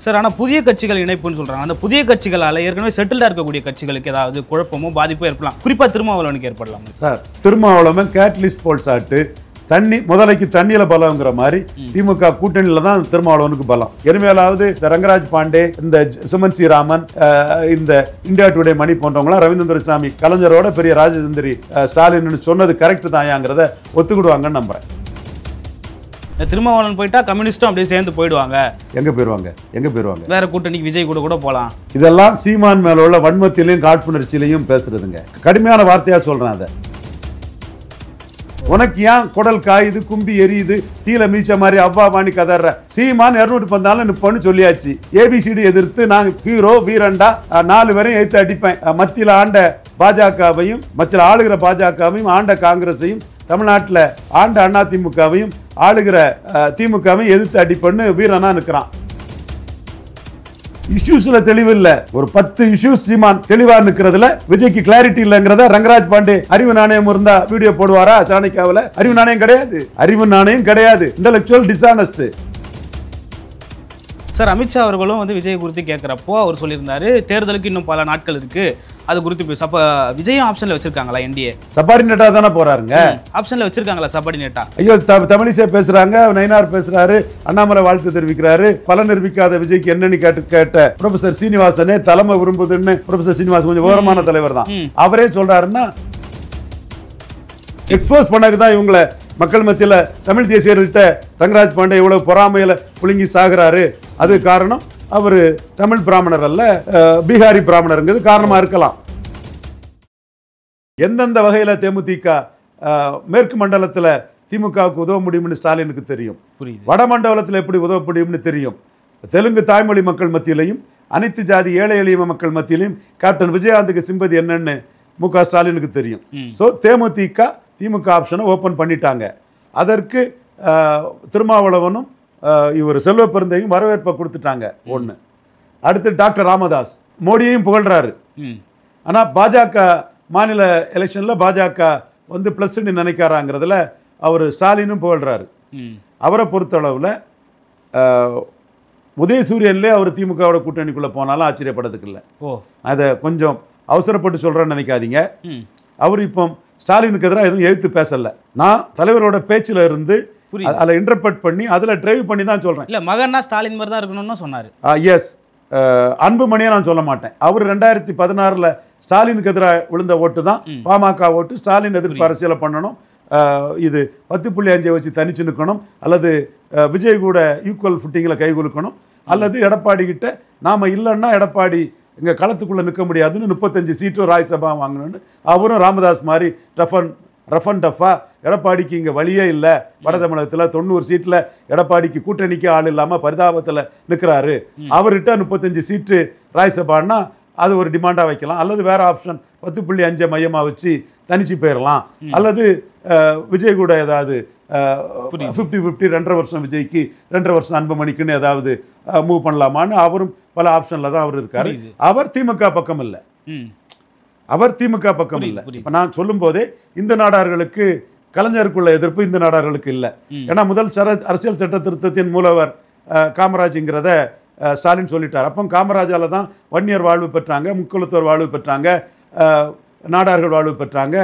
Sir ஆனால் புதிய கட்சிகள் இணைப்புன்னு சொல்கிறாங்க. அந்த புதிய கட்சிகளால் ஏற்கனவே செட்டில்டாக இருக்கக்கூடிய கட்சிகளுக்கு ஏதாவது குழப்பமோ பாதிப்போ ஏற்படலாம், குறிப்பாக திருமாவளவனுக்கு ஏற்படலாம் சார். திருமாவளவன் கேட்லிஸ்ட் போல் சாட்டு தண்ணி முதலைக்கு தண்ணியில பலம்ங்கிற மாதிரி திமுக கூட்டணியில தான் திருமாவளவனுக்கு பலம். இனிமேலாவது இந்த ரங்கராஜ் பாண்டே, இந்த சுமன் சி ராமன், இந்த இந்தியா டுடே மணி போன்றவங்களாம் ரவீந்திர துரைசாமி கலைஞரோட பெரிய ராஜதந்திரி ஸ்டாலின் சொன்னது கரெக்ட் தாயாங்கிறத ஒத்துக்கிடுவாங்கன்னு நம்புறேன். திருமாவளவன் போயிட்டா கம்யூனிஸ்டும் அப்படியே சேர்ந்து போயிடுவாங்க. எங்க போயிருவாங்க வேற கூட்டணிக்கு விஜய் கூட போலாம். இதெல்லாம் சீமான் மேல உள்ள வன்மத்திலையும் காழ்ப்புணர்ச்சியிலையும் பேசுறதுங்க. கடுமையான வார்த்தையா சொல்றேன். அதை உனக்கு ஏன் குடல் காயுது, கும்பி எரியுது, தீல மீச்ச மாதிரி அவ்வா வாணி கதற சீமான் 214 நிப்பன்னு சொல்லியாச்சு. ஏபிசிடி எதிர்த்து நான் ஹீரோ வீரண்டா 4 வரையும் எடுத்து அடிப்பேன். மத்தியில் ஆண்ட பாஜகவையும், மத்தியில் ஆளுகிற பாஜகவையும், ஆண்ட காங்கிரஸையும், தமிழ்நாட்டில் ஆண்ட அதிமுகவையும், ஆளுகிற திமுகவையும் எதிர்த்து அடிப்பன்னு வீரனா நிற்கிறான். இஷ்யூஸ்ல தெளிவு இல்ல. ஒரு 10 இஷ்யூஸ் சீமான் தெளிவா நிக்கிறதுல விஜய்க்கு கிளாரிட்டி இல்லங்கிறத ரங்கராஜ் பாண்டே அறிவு நாணயம் இருந்தா வீடியோ போடுவாரா? சாணக்கியாவில் அறிவு நாணயம் கிடையாது. Intellectual dishonest. சார், அமித்ஷா அவர்களும் விஜய் குறித்து கேட்குறப்போ அவர் சொல்லியிருந்தாரு, தேர்தலுக்கு இன்னும் பல நாட்கள் இருக்கு, அது குறித்து பேச. அப்போ விஜயும் ஆப்ஷனில் வச்சிருக்காங்களா? என்டிஏ சப்பார்டினேட்டா தானே போறாருங்க. ஆப்ஷனில் வச்சிருக்காங்களா சப்பார்டினேட்டா? ஐயோ, தமிழிசை பேசுறாங்க, நயினார் பேசுறாரு, அண்ணாமலை வாழ்த்து தெரிவிக்கிறாரு. பல நிரூபிக்காத விஜய்க்கு என்னன்னு கேட்ட ப்ரொஃபசர் சீனிவாசனே தலைமை விரும்புதுன்னு. ப்ரொஃபசர் சீனிவாசன் கொஞ்சம் விவரமான தலைவர் தான். அவரே சொல்றாருன்னா எக்ஸ்போஸ் பண்ணக்கு தான் இவங்களை மக்கள் மத்தியில் தமிழ் தேசியர்கள்ட்ட ரங்கராஜ் பாண்டே இவ்வளவு பொறாமையில புழுங்கி சாகுறாரு. அது காரணம் அவர் தமிழ் பிராமணர் அல்ல, பீகாரி பிராமணருங்கிறது காரணமா இருக்கலாம். எந்தெந்த வகையில தேமுதிக மேற்கு மண்டலத்தில் திமுகவுக்கு உதவ முடியும்னு ஸ்டாலினுக்கு தெரியும். வட மண்டலத்தில் எப்படி உதவ முடியும்னு தெரியும். தெலுங்கு தாய்மொழி மக்கள் மத்தியிலையும் அனைத்து ஜாதி ஏழை எளிய மக்கள் மத்தியிலையும் கேப்டன் விஜயகாந்துக்கு சிம்பதி என்னன்னு மு.க. ஸ்டாலினுக்கு தெரியும். ஸோ திமுக ஆப்ஷனை ஓப்பன் பண்ணிட்டாங்க. அதற்கு திருமாவளவனும் இவர் செல்வ பெருந்தையும் வரவேற்பை கொடுத்துட்டாங்க. ஒன்று. அடுத்து டாக்டர் ராமதாஸ் மோடியையும் புகழ்றாரு. ஆனால் பாஜக மாநில எலெக்ஷனில் பாஜக ப்ளஸ்ன்னு நினைக்கிறாங்கிறதுல அவர் ஸ்டாலினும் புகழ்றாரு. அவரை பொறுத்தளவில் உதயசூரியன்லேயே அவர் திமுகவோட கூட்டணிக்குள்ளே போனாலும் ஆச்சரியப்படுறதுக்கு இல்லை. அதை கொஞ்சம் அவசரப்பட்டு சொல்கிறேன்னு நினைக்காதீங்க. அவர் இப்போ ஸ்டாலினுக்கு எதிராக எதுவும் எழுத்து பேசலை. நான் தலைவரோட பேச்சில் இருந்து அதில் இன்டர்பிரட் பண்ணி அதில் டிரைவ் பண்ணி தான் சொல்கிறேன். இல்லை, மகன்னா ஸ்டாலின் மாதிரி தான் இருக்கணும்னு சொன்னார். எஸ், அன்புமணியை நான் சொல்ல மாட்டேன். அவர் 2016 ஸ்டாலினுக்கு எதிராக விழுந்த ஓட்டு தான் பாமக ஓட்டு. ஸ்டாலின் எதிர்ப்பு அரசியலை பண்ணணும், இது 10.5 வச்சு தனிச்சு நிற்கணும், அல்லது விஜய் கூட ஈக்குவல் ஃபுட்டிங்கில் கை குலுக்கணும், அல்லது எடப்பாடி கிட்ட நாம் இல்லைன்னா எடப்பாடி இங்கே களத்துக்குள்ளே நிற்க முடியாதுன்னு 35 சீட்டு ராஜ்யசபா வாங்கணும்னு அவரும் ராமதாஸ் மாதிரி ரஃப் அண்ட் டஃபா எடப்பாடிக்கு இங்கே வழியே இல்லை, வட தமிழகத்தில் 90 சீட்டில் எடப்பாடிக்கு கூட்டணிக்கு ஆள் இல்லாமல் பரிதாபத்தில் நிற்கிறாரு, அவர்கிட்ட 35 சீட்டு ராஜ்யசபான்னா அது ஒரு டிமாண்டாக வைக்கலாம். அல்லது வேறு ஆப்ஷன் 10.5 மையமாக வச்சு தனிச்சு போயிடலாம். அல்லது விஜய் கூட ஏதாவது 50-50 2.5 வருஷம் விஜய்க்கு 2.5 வருஷம் அன்புமணிக்குன்னு ஏதாவது மூவ் பண்ணலாமான்னு அவரும் பல ஆப்ஷனில் தான் அவர் இருக்காரு. அவர் திமுக பக்கம் இல்லை. இப்போ நான் சொல்லும் போதே இந்த நாடார்களுக்கு கலைஞருக்குள்ள எதிர்ப்பு இந்த நாடார்களுக்கு இல்லை. ஏன்னா முதல் அரசியல் சட்ட திருத்தத்தின் மூலவர் காமராஜ்ங்கிறத ஸ்டாலின் சொல்லிட்டார். அப்போ காமராஜால தான் வன்னியர் வாழ்வு பெற்றாங்க, முக்குலத்தோர் வாழ்வு பெற்றாங்க, நாடார்கள் வாழ்வு பெற்றாங்க,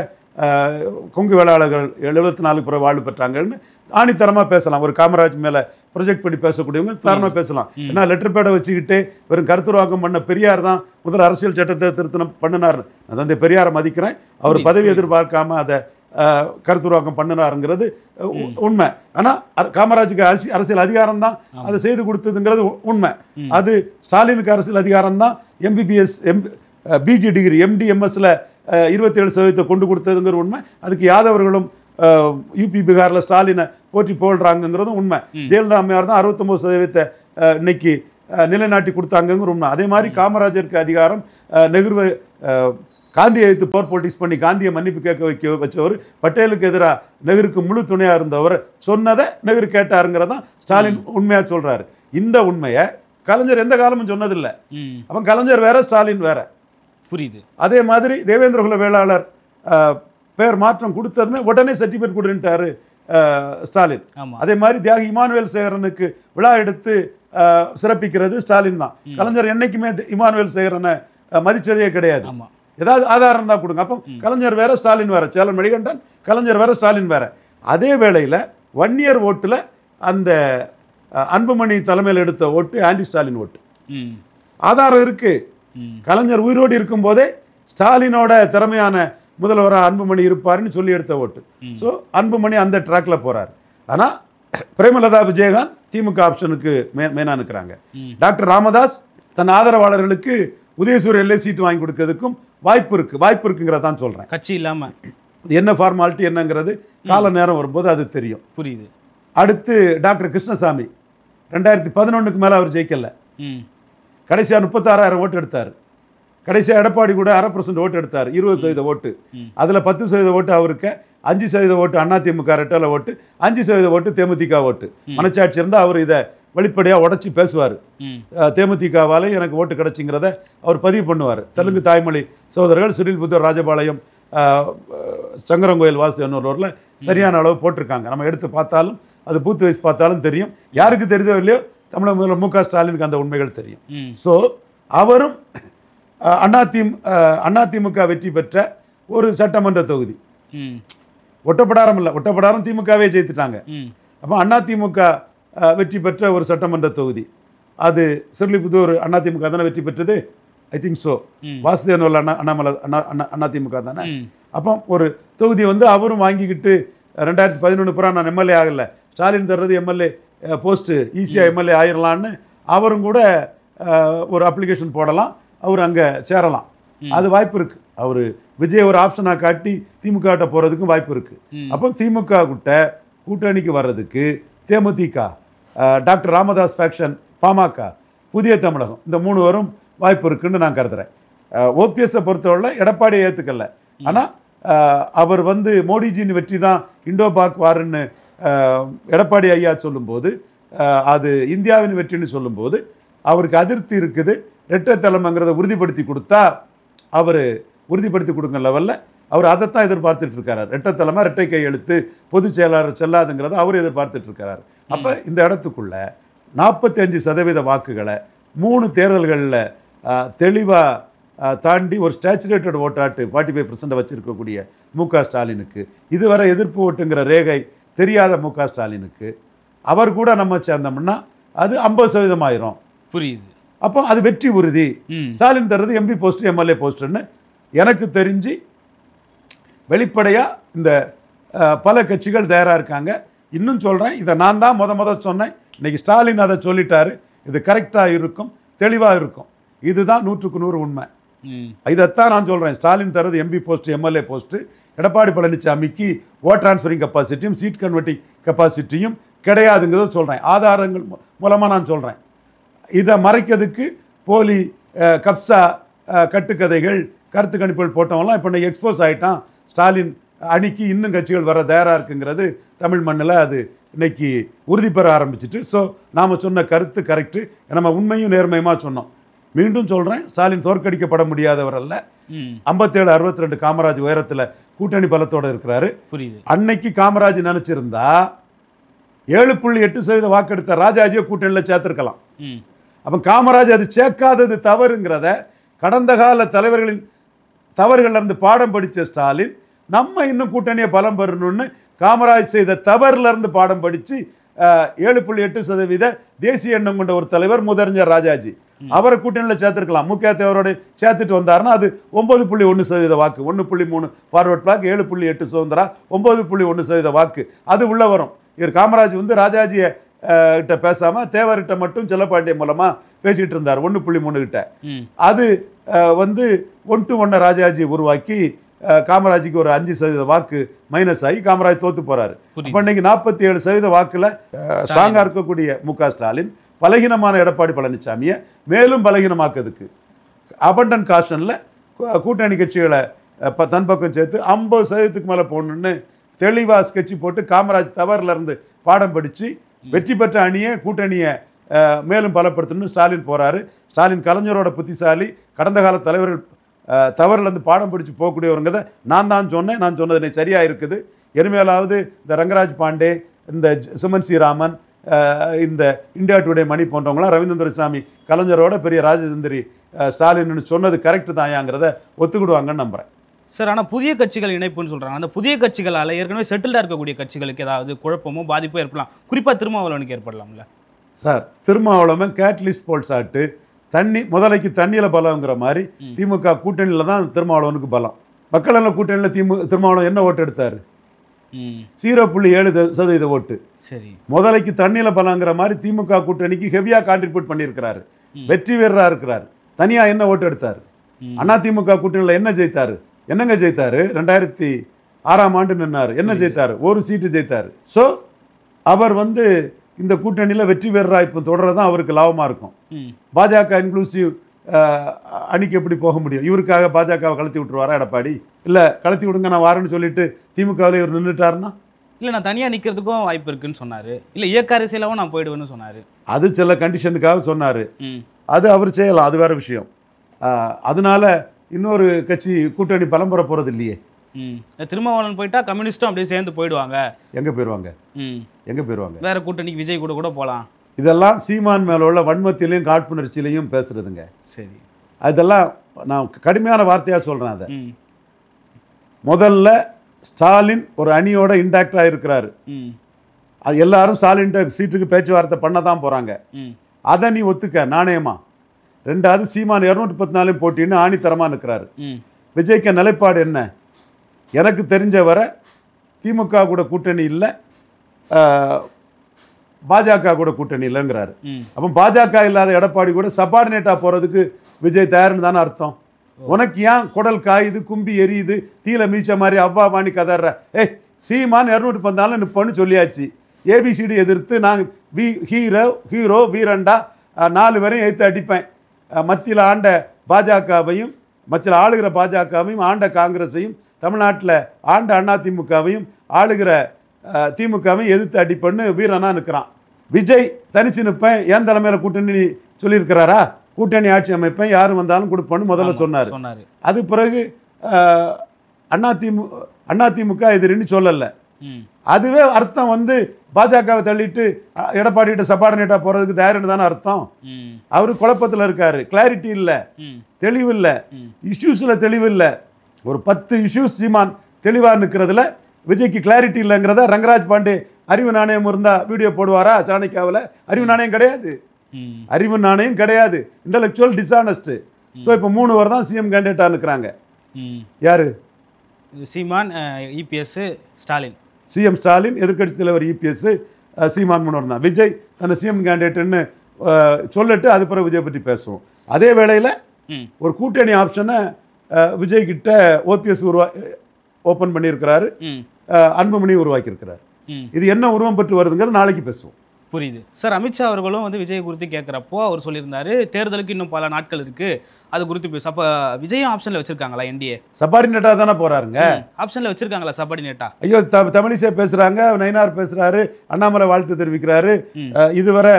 கொங்கு வேளாளர்கள் 74 வாழ்வு பெற்றாங்கன்னு ஆணித்தரமாக பேசலாம். ஒரு காமராஜ் மேலே ப்ரொஜெக்ட் பண்ணி பேசக்கூடியவங்க தரமாக பேசலாம். ஏன்னா லெட்டர் பேடை வச்சுக்கிட்டு வெறும் கருத்துருவாக்கம் பண்ண பெரியார் தான் முதல் அரசியல் சட்டத்தை திருத்தம் பண்ணினார். நான் அந்த பெரியாரை மதிக்கிறேன். அவர் பதவி எதிர்பார்க்காம அதை கருத்துருவாக்கம் பண்ணினாருங்கிறது உண்மை. ஆனால் காமராஜுக்கு அரசியல் அதிகாரம் தான் அதை செய்து கொடுத்ததுங்கிறது உண்மை. அது ஸ்டாலினுக்கு அரசியல் அதிகாரம் தான் எம்பிபிஎஸ் பிஜி டிகிரி MD/MSல 27% கொண்டு கொடுத்ததுங்கிற உண்மை. அதுக்கு யாதவர்களும் யூபி பீகாரில் ஸ்டாலினை போற்றி போடுறாங்கிறதும் உண்மை. ஜெயலலிதா அம்மையார் தான் 69% இன்னைக்கு நிலைநாட்டி கொடுத்தாங்கிற உண்மை. அதே மாதிரி காமராஜருக்கு அதிகாரம், நெஹ்ருவை காந்தியை எடுத்து போர் பொலிட்டிக்ஸ் பண்ணி காந்தியை மன்னிப்பு கேட்க வச்சவர், பட்டேலுக்கு எதிராக நெஹ்ருக்கு முழு துணையாக இருந்தவர் சொன்னதை நெஹ்ரு கேட்டாருங்கிறதான் ஸ்டாலின் உண்மையாக சொல்கிறாரு. இந்த உண்மையை கலைஞர் எந்த காலமும் சொன்னதில்லை. அப்போ கலைஞர் வேற, ஸ்டாலின் வேற. புரியுது. அதே மாதிரி தேவேந்திர குல வேளாளர் பேர் மாற்றம் கொடுத்ததுமே உடனே சர்டிஃபிகேட் கொடுத்துட்டாரு ஸ்டாலின். அதே மாதிரி தியாகி இமானுவேல் சேகரனுக்கு விழா எடுத்து சிறப்பிக்கிறது ஸ்டாலின் தான். கலைஞர் என்னைக்குமே இமானுவேல் சேகரனை மதிச்சதே கிடையாது. ஆமா. ஏதாவது ஆதாரம் தான் கொடுங்க. அப்போ கலைஞர் வேற ஸ்டாலின் வேற, சேலன் மணிகண்டன் கலைஞர் வேற ஸ்டாலின் வேற. அதே வேளையில் வன்னியர் ஓட்டில் அந்த அன்புமணி தலைமையில் எடுத்த ஓட்டு ஆன்டி ஸ்டாலின் ஓட்டு. ஆதாரம் இருக்கு. கலைஞர் உயிரோடு இருக்கும்போதே ஸ்டாலினோட திறமையான முதல்வராக அன்புமணி இருப்பாருன்னு சொல்லி எடுத்த ஓட்டு. ஸோ அன்புமணி அந்த ட்ராக்ல போறாரு. ஆனால் பிரேமலதா விஜயகாந்த் திமுக ஆப்ஷனுக்கு மேனா இருக்கிறாங்க. டாக்டர் ராமதாஸ் தன் ஆதரவாளர்களுக்கு உதயசூரியன்ல சீட்டு வாங்கி கொடுக்கறதுக்கும் வாய்ப்பு இருக்குங்கிறதான் சொல்றேன். கட்சி இல்லாம என்ன ஃபார்மாலிட்டி என்னங்கிறது கால நேரம் வரும்போது அது தெரியும். புரியுது. அடுத்து டாக்டர் கிருஷ்ணசாமி 2011க்கு மேலே அவர் ஜெயிக்கல. கடைசியாக 36,000 ஓட்டு எடுத்தார். கடைசியாக எடப்பாடி கூட 1/2% ஓட்டு எடுத்தார், 20% ஓட்டு. அதில் 10% ஓட்டு அவருக்கு, 5% ஓட்டு அதிமுக ரெட்டல ஓட்டு, 5% ஓட்டு தேமுதிக ஓட்டு. மனச்சாட்சி இருந்தால் அவர் இதை வெளிப்படையாக உடச்சி பேசுவார். தேமுதிகவாலே எனக்கு ஓட்டு கிடைச்சிங்கிறத அவர் பதிவு பண்ணுவார். தெலுங்கு தாய்மொழி சகோதரர்கள் சுனில் புத்தூர், ராஜபாளையம், சங்கரங்கோயில், வாசுதேவனூரில் சரியான அளவு போட்டிருக்காங்க. நம்ம எடுத்து பார்த்தாலும் அது பூத் வைஸ் பார்த்தாலும் தெரியும். யாருக்கு தெரியுதோ இல்லையோ தமிழக முதல்வர் மு க ஸ்டாலினுக்கு அந்த உண்மைகள் தெரியும். ஸோ அவரும் அதிமுக வெற்றி பெற்ற ஒரு சட்டமன்ற தொகுதி. ஒட்டப்படாரம் இல்லை, ஒட்டப்படாரம் திமுகவே ஜெயித்துட்டாங்க. அப்போ அதிமுக வெற்றி பெற்ற ஒரு சட்டமன்ற தொகுதி அது சிறுலிபுத்தூர். அதிமுக தானே வெற்றி பெற்றது, ஐ திங்க் ஸோ. வாசுதேவனூரில் அண்ணாமலை அதிமுக தானே. அப்போ ஒரு தொகுதி அவரும் வாங்கிக்கிட்டு 2011 புறா நான் எம்எல்ஏ ஆகலை, ஸ்டாலின் தர்றது எம்எல்ஏ போஸ்ட்டு, ஈஸியாக எம்எல்ஏ ஆயிடலான்னு அவரும் கூட ஒரு அப்ளிகேஷன் போடலாம், அவர் அங்கே சேரலாம். அது வாய்ப்பு இருக்குது. அவர் விஜய் ஒரு ஆப்ஷனாக காட்டி திமுக கிட்ட போகிறதுக்கும் வாய்ப்பு இருக்குது. அப்போ திமுக கிட்ட கூட்டணிக்கு வர்றதுக்கு தேமுதிக, டாக்டர் ராமதாஸ் ஃபேக்ஷன், பாமக, புதிய தமிழகம், இந்த 3 வரும் வாய்ப்பு இருக்குன்னு நான் கருதுகிறேன். ஓபிஎஸ்ஸை பொறுத்தவரை எடப்பாடியை ஏற்றுக்கல. ஆனால் அவர் மோடிஜின்னு வெற்றி தான் இண்டோ பாக் வாருன்னு எடப்பாடி ஐயா சொல்லும்போது, அது இந்தியாவின் வெற்றின்னு சொல்லும்போது அவருக்கு அதிருப்தி இருக்குது. இரட்டை தலைமைங்கிறத உறுதிப்படுத்தி கொடுத்தா அவர் உறுதிப்படுத்தி கொடுங்க லெவலில் அவர் அதைத்தான் எதிர்பார்த்துட்டு இருக்காரு. இரட்டை தலைமை, இரட்டை கையெழுத்து, பொதுச் செயலாளர் செல்லாதுங்கிறத அவர் எதிர்பார்த்துட்டு இருக்காரு. அப்போ இந்த இடத்துக்குள்ள 45% வாக்குகளை 3 தேர்தல்களில் தெளிவாக தாண்டி ஒரு ஸ்டாச்சுரேட்டட் ஓட்டாட்டு 45% வச்சிருக்கக்கூடிய மு க ஸ்டாலினுக்கு, இதுவரை எதிர்ப்பு ஓட்டுங்கிற ரேகை தெரியாத மு க ஸ்டாலினுக்கு அவர் கூட நம்ம சேர்ந்தோம்னா அது 50% ஆயிரும். புரியுது. அப்போ அது வெற்றி உறுதி. ஸ்டாலின் தர்றது எம்பி போஸ்ட், எம்எல்ஏ போஸ்ட்டுன்னு எனக்கு தெரிஞ்சு வெளிப்படையாக இந்த பல கட்சிகள் தயாராக இருக்காங்க. இன்னும் சொல்கிறேன், இதை நான் தான் முத சொன்னேன். இன்னைக்கு ஸ்டாலின் அதை சொல்லிட்டாரு. இது கரெக்டாக இருக்கும், தெளிவாக இருக்கும். இதுதான் 100க்கு 100 உண்மை. இதைத்தான் நான் சொல்கிறேன். ஸ்டாலின் தரது MP post, MLA post, Edappadi பழனிசாமிக்கு ஓட் டிரான்ஸ்ஃபரிங் கெப்பாசிட்டியும் சீட் கன்வெர்ட்டிங் கெப்பாசிட்டியும் கிடையாதுங்கிறத சொல்கிறேன். ஆதாரங்கள் மூலமாக நான் சொல்கிறேன். இதை மறைக்கிறதுக்கு போலி கப்சா கட்டுக்கதைகள், கருத்து கணிப்புகள் போட்டவங்களாம் இப்போ இன்னைக்கு எக்ஸ்போஸ் ஆகிட்டான். ஸ்டாலின் அணிக்கு இன்னும் கட்சிகள் வர தயாராக இருக்குங்கிறது தமிழ் மண்ணில் அது இன்னைக்கு உறுதி பெற ஆரம்பிச்சிட்டு. ஸோ நாம் சொன்ன கருத்து கரெக்டு, நம்ம உண்மையும் நேர்மையுமாக சொன்னோம். மீண்டும் சொல்கிறேன், ஸ்டாலின் தோற்கடிக்கப்பட முடியாதவர் அல்ல. 57-62 காமராஜ் உயரத்தில் கூட்டணி பலத்தோடு இருக்கிறாரு. புரியுது. அன்னைக்கு காமராஜ் நினச்சிருந்தா 7.8% வாக்கெடுத்த ராஜாஜியை கூட்டணியில் சேர்த்துருக்கலாம். அப்போ காமராஜ் அது சேர்க்காதது தவறுங்கிறத கடந்த கால தலைவர்களின் தவறுகள்லேருந்து பாடம் படித்த ஸ்டாலின், நம்ம இன்னும் கூட்டணியை பலம் பெறணும்னு காமராஜ் செய்த தவறுலேருந்து பாடம் படித்து 7.8% தேசிய எண்ணம் கொண்ட ஒரு தலைவர் முதறிஞர் ராஜாஜி, அவரை கூட்டணியில் சேர்த்துருக்கலாம். முக்கிய தேவரோட சேர்த்துட்டு வந்தாருன்னா அது 9.1% வாக்கு, 1.3 ஃபார்வர்ட் பிளாக், 7.8 சுதந்திரா, 9.1% வாக்கு அது உள்ள வரும். இவர் காமராஜ் ராஜாஜியை கிட்ட பேசாமல் தேவர்கிட்ட மட்டும் செல்லப்பாண்டிய மூலமாக பேசிகிட்டு இருந்தார் 1.3 கிட்ட. அது 1-1 ராஜாஜி உருவாக்கி காமராஜுக்கு ஒரு 5% வாக்கு மைனஸ் ஆகி காமராஜ் தோத்து போறாரு. அப்போ இன்னைக்கு 47% வாக்குல ஸ்ட்ராங்கா இருக்கக்கூடிய மு க ஸ்டாலின் பலகீனமான எடப்பாடி பழனிசாமியை மேலும் பலகீனமாக்குறதுக்கு அபண்டன் காஷன்ல கூட்டணி கட்சிகளை தன் பக்கம் சேர்த்து 50%க்கு மேலே போடணும்னு தெளிவாக ஸ்கெட்சி போட்டு காமராஜ் தவறுல இருந்து பாடம் படித்து வெற்றி பெற்ற அணியை கூட்டணியை மேலும் பலப்படுத்தணும்னு ஸ்டாலின் போறாரு. ஸ்டாலின் கலைஞரோட புத்திசாலி, கடந்த கால தலைவர்கள் தவறுலேருந்து பாடம் பிடிச்சி போகக்கூடியவருங்கிறத நான் தான் சொன்னேன். நான் சொன்னது சரியாக இருக்குது. இனிமேலாவது இந்த ரங்கராஜ் பாண்டே, இந்த சுமன் ஸ்ரீராமன், இந்த இந்தியா டுடே மணி போன்றவங்களாம் ரவீந்திரன் துரைசாமி கலைஞரோட பெரிய ராஜதந்திரி ஸ்டாலின்னு சொன்னது கரெக்டு தாயாங்கிறத ஒத்துக்கிடுவாங்கன்னு நம்புகிறேன். சார், ஆனால் புதிய கட்சிகள் இணைப்புன்னு சொல்கிறாங்க. அந்த புதிய கட்சிகளால் ஏற்கனவே செட்டில்டாக இருக்கக்கூடிய கட்சிகளுக்கு ஏதாவது குழப்பமோ பாதிப்போ ஏற்படலாம், குறிப்பாக திருமாவளவனுக்கு ஏற்படலாம்ல சார்? திருமாவளவன் கேட்லிஸ்ட் போல்ஸ் ஆட்டு முதலைக்கு தண்ணியில் பலங்கிற மாதிரி திமுக கூட்டணியில் தான் திருமாவளவனுக்கு பலம். மக்கள் நல கூட்டணியில் திருமாவளவன் என்ன ஓட்டு எடுத்தார்? 0.7% ஓட்டு. சரி, முதலைக்கு தண்ணியில் பலங்கிற மாதிரி திமுக கூட்டணிக்கு ஹெவியாக கான்ட்ரிபியூட் பண்ணியிருக்கிறாரு, வெற்றி வீரராக இருக்கிறார். தனியாக என்ன ஓட்டு எடுத்தார்? அதிமுக கூட்டணியில் என்ன ஜெயித்தார்? என்னங்க ஜெயித்தார்? 2006 நின்னார். என்ன ஜெயித்தார்? ஒரு சீட்டு ஜெயித்தார். ஸோ அவர் இந்த கூட்டணியில் வெற்றி வீரராக இப்போ தொடர்றதான் அவருக்கு லாபமாக இருக்கும். பாஜக இன்க்ளூசிவ் அணிக்கு எப்படி போக முடியும்? இவருக்காக பாஜகவை கலத்தி விட்டுருவாரா எடப்பாடி? இல்லை கலத்தி விடுங்க நான் வாரேன்னு சொல்லிட்டு திமுகவில் இவர் நின்றுட்டாருன்னா? இல்லை, நான் தனியாக நிற்கிறதுக்கும் வாய்ப்பு இருக்குன்னு சொன்னார். இல்லை, இயக்க அரசியலாகவும் நான் போயிடுவேன்னு சொன்னார். அது சில கண்டிஷனுக்காக சொன்னார். அது அவர் செய்யலாம், அது வேறு விஷயம். அதனால இன்னொரு கட்சி கூட்டணி பலம்புற போகிறது இல்லையே. திருமாவளவன் போயிட்டா கம்யூனிஸ்டும் அப்படியே சேர்ந்து போயிடுவாங்க. எங்கே போயிடுவாங்க? எங்கே போயிடுவாங்க? வேற கூட்டணிக்கு விஜய் கூட போகலாம். இதெல்லாம் சீமான் மேலே உள்ள வன்மத்திலையும் காழ்ப்புணர்ச்சியிலையும் பேசுறதுங்க. சரி, அதெல்லாம் நான் கடுமையான வார்த்தையாக சொல்கிறேன். அதை முதல்ல ஸ்டாலின் ஒரு அணியோட இன்டாக்டாக இருக்கிறாரு. அது எல்லாரும் ஸ்டாலின் சீட்டுக்கு பேச்சுவார்த்தை பண்ண தான் போகிறாங்க. அதை நீ ஒத்துக்க நாணயமா? ரெண்டாவது, சீமான் 214 போட்டின்னு ஆணித்தரமாக நிற்கிறாரு. விஜய்க்கு நிலைப்பாடு என்ன? எனக்கு தெரிஞ்ச வர திமுக கூட கூட்டணி இல்லை, பாஜக கூட கூட்டணி இல்லைங்கிறாரு. அப்போ பாஜக இல்லாத எடப்பாடி கூட சபார்டினேட்டாக போகிறதுக்கு விஜய் தயார்னு தானே அர்த்தம். உனக்கு ஏன் குடல் காயுது, கும்பி எரியுது, தீல மீச்ச மாதிரி அவ்வா வாணி கதற? சீமான் 214 நிற்போன்னு சொல்லியாச்சு. ஏபிசிடி எதிர்த்து நாங்கள் ஹீரோ வீரண்டா 4 பேரையும் எடுத்து அடிப்பேன். மத்தியில் ஆண்ட பாஜகவையும், மத்தியில் ஆளுகிற பாஜகவையும், ஆண்ட காங்கிரஸையும், தமிழ்நாட்டில் ஆண்ட அதிமுகவையும், ஆளுகிற திமுகவையும் எதிர்த்து அடிப்பேன்னு வீரனா நிற்கிறான். விஜய் தனிச்சு நிற்பேன், என் தலைமையில் கூட்டணி சொல்லியிருக்கிறாரா? கூட்டணி ஆட்சி அமைப்பேன், யாரும் வந்தாலும் கொடுப்பேன்னு முதல்ல சொன்னார். அது பிறகு அதிமுக எதிரின்னு சொல்லலை. அதுவே அர்த்தம் பாஜகவை தள்ளிட்டு எடப்பாடிகிட்ட சபார்டினேட்டாக போகிறதுக்கு தயாரின்னு தானே அர்த்தம். அவரு குழப்பத்தில் இருக்காரு, கிளாரிட்டி இல்லை, தெளிவு இல்லை, இஷ்யூஸில் தெளிவு இல்லை. ஒரு 10 இஷ்யூஸ் சீமான் தெளிவாக நிற்கிறதுல விஜய்க்கு கிளாரிட்டி இல்லைங்கிறத ரங்கராஜ் பாண்டே அறிவு நாணயம் இருந்தால் வீடியோ போடுவாரா? சாணக்கியாவில் அறிவு நாணயம் கிடையாது, அறிவு நாணயம் கிடையாது, இன்டலெக்சுவல் டிஸ்ஆனஸ்ட். ஸோ இப்போ 3 பேர் தான் சிஎம் கேண்டிடேட்டாக நிற்கிறாங்க. யாரு? சீமான், இபிஎஸ், ஸ்டாலின். சிஎம் ஸ்டாலின், எதிர்க்கட்சி தலைவர் இபிஎஸ், சீமான் 3 தான். விஜய் தன்னை சிஎம் கேண்டிடேட்டுன்னு சொல்லிட்டு அது பிறகு விஜய் பற்றி பேசுவோம். அதே வேளையில் ஒரு கூட்டணி ஆப்ஷனை விஜய் கிட்ட ஓபிஎஸ் ஓப்பன் பண்ணியிருக்கிறாரு, அன்புமணி உருவாக்கியிருக்கிறார். இது என்ன உருவம் பெற்று வருதுங்கிறது நாளைக்கு பேசுவோம். புரியுது சார். அமித்ஷா அவர்களும் விஜய் குறித்து கேட்குறப்போ அவர் சொல்லியிருந்தாரு, தேர்தலுக்கு இன்னும் பல நாட்கள் இருக்கு, அது குறித்து பேச. அப்போ விஜயும் ஆப்ஷனில் வச்சிருக்காங்களா? என்டிஏ சபார்டினேட்டாக தானே போறாருங்க. ஆப்ஷனில் வச்சிருக்காங்களா சபார்டினேட்டா? ஐயோ, தமிழிசை பேசுறாங்க, நயினார் பேசுறாரு, அண்ணாமலை வாழ்த்து தெரிவிக்கிறாரு. இதுவரை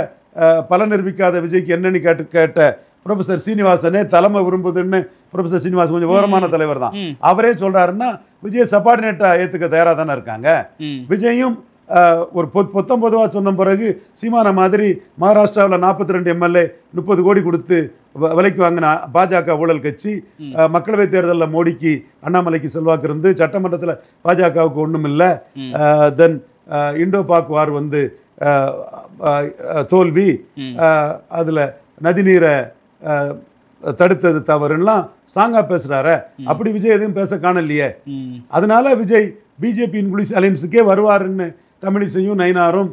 பல நிரூபிக்காத விஜய்க்கு என்னன்னு கேட்ட ப்ரொஃபசர் சீனிவாசனே தலைமை விரும்புதுன்னு, ப்ரொஃபசர் சீனிவாசன் கொஞ்சம் விவரமான தலைவர் தான், அவரே சொல்றாருன்னா விஜய் சபார்டினேட்டா ஏற்றுக்க தயாராக தானே இருக்காங்க. விஜயும் ஒரு பொத்தம்பதுவாக சொன்ன பிறகு சீமான மாதிரி மகாராஷ்டிராவில் 42 எம்எல்ஏ 30 கோடி கொடுத்து விலைக்கு வாங்கின பாஜக ஊழல் கட்சி, மக்களவைத் தேர்தலில் மோடிக்கு அண்ணாமலைக்கு செல்வாக்கு இருந்து சட்டமன்றத்தில் பாஜகவுக்கு ஒன்றும் இல்லை. தென் இண்டோ பாக் வார் தோல்வி, அதில் நதிநீரை தடுத்தது தவறுலாம் ஸ்ட்ராங்காக பேசுகிறாரு. அப்படி விஜய் எதுவும் பேச காணலையே. அதனால விஜய் பிஜேபி இன்க்ளூசிவ் அலையன்ஸுக்கே வருவாருன்னு தமிழிசையும் நயினாரும்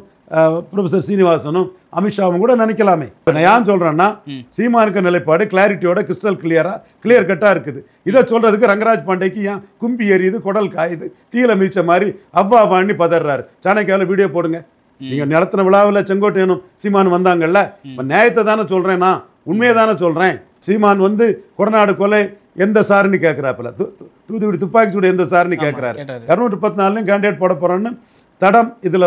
ப்ரொஃபசர் சீனிவாசனும் அமித்ஷாவும் கூட நினைக்கலாமே. நான் ஏன் சொல்கிறேன்னா, சீமானுக்கு நிலைப்பாடு கிளாரிட்டியோட கிறிஸ்டல் கிளியர் கட்டாக இருக்குது. இதை சொல்கிறதுக்கு ரங்கராஜ் பாண்டேக்கு ஏன் கும்பி எரியுது, குடல் காயுது, தீல மீச்ச மாதிரி அவ்வா வாணி பதறாரு? சாணக்கியாவில் வீடியோ போடுங்க. நீங்கள் நடத்தின விழாவில் செங்கோட்டையனும் சீமான் வந்தாங்கல்ல, நியாயத்தை தானே சொல்கிறேன், நான் உண்மையை தானே சொல்கிறேன். சீமான் கொடநாடு கொலை எந்த சாருன்னு கேட்குறாப்புல, தூத்துக்குடி துப்பாக்கி சூடு எந்த சாருன்னு கேட்குறாரு. 214 கேண்டிடேட் போட போகிறோன்னு தடம் இதில்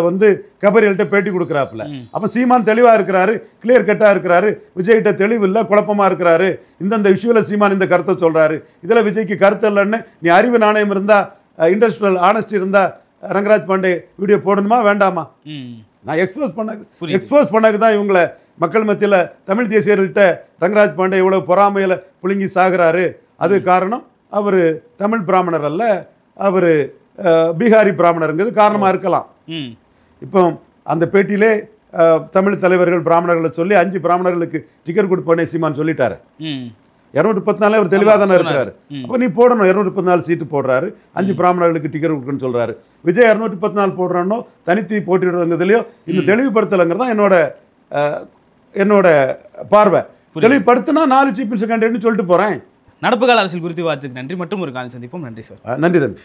கபரியல்கிட்ட பேட்டி கொடுக்குறாப்புல. அப்போ சீமான் தெளிவாக இருக்கிறாரு, கிளியர் கட்டாக இருக்கிறாரு. விஜய்கிட்ட தெளிவு இல்லை, குழப்பமாக இருக்கிறாரு. இந்தந்த விஷயத்தில் சீமான் இந்த கருத்தை சொல்கிறாரு. இதில் விஜய்க்கு கருத்து இல்லைன்னு, நீ அறிவு நாணயம் இருந்தால், இண்டஸ்ட்ரியல் ஆனஸ்டி இருந்தால் ரங்கராஜ் பாண்டே வீடியோ போடணுமா வேண்டாமா? நான் எக்ஸ்போஸ் பண்ணக்கு தான் இவங்களை மக்கள் மத்தியில் தமிழ் தேசியர்கள்ட்ட ரங்கராஜ் பாண்டே இவ்வளோ பொறாமையில் புழுங்கி சாகுறாரு. அது காரணம் அவர் தமிழ் பிராமணர் அல்ல, அவர் பீகாரி பிராமணருங்கிறது காரணமாக இருக்கலாம். இப்போ அந்த பேட்டியிலே தமிழ் தலைவர்கள் பிராமணர்களை சொல்லி 5 பிராமணர்களுக்கு டிக்கெட் கொடுப்பேனே சீமான் சொல்லிட்டாரு. 214 அவர் தெளிவாக தானே இருக்கிறாரு. அப்போ நீ போடணும், 214 சீட்டு போடுறாரு, 5 பிராமணர்களுக்கு டிக்கெட் கொடுக்குன்னு சொல்கிறாரு. விஜய் 214 போடுறானோ தனித்து போட்டிடுறதுலையோ இன்னும் தெளிவுபடுத்தலைங்கிறது தான் என்னோட பார்வை. தெளிவுபடுத்தினா 4 சீஃப் மினிஸ்டர் கேண்டிடேட்னு சொல்லிட்டு போகிறேன். நடப்பு கால அரசியல் குறித்து வார்த்தைக்கு நன்றி. மற்றும் ஒரு காலம் சந்திப்போம். நன்றி சார். நன்றி தம்பி.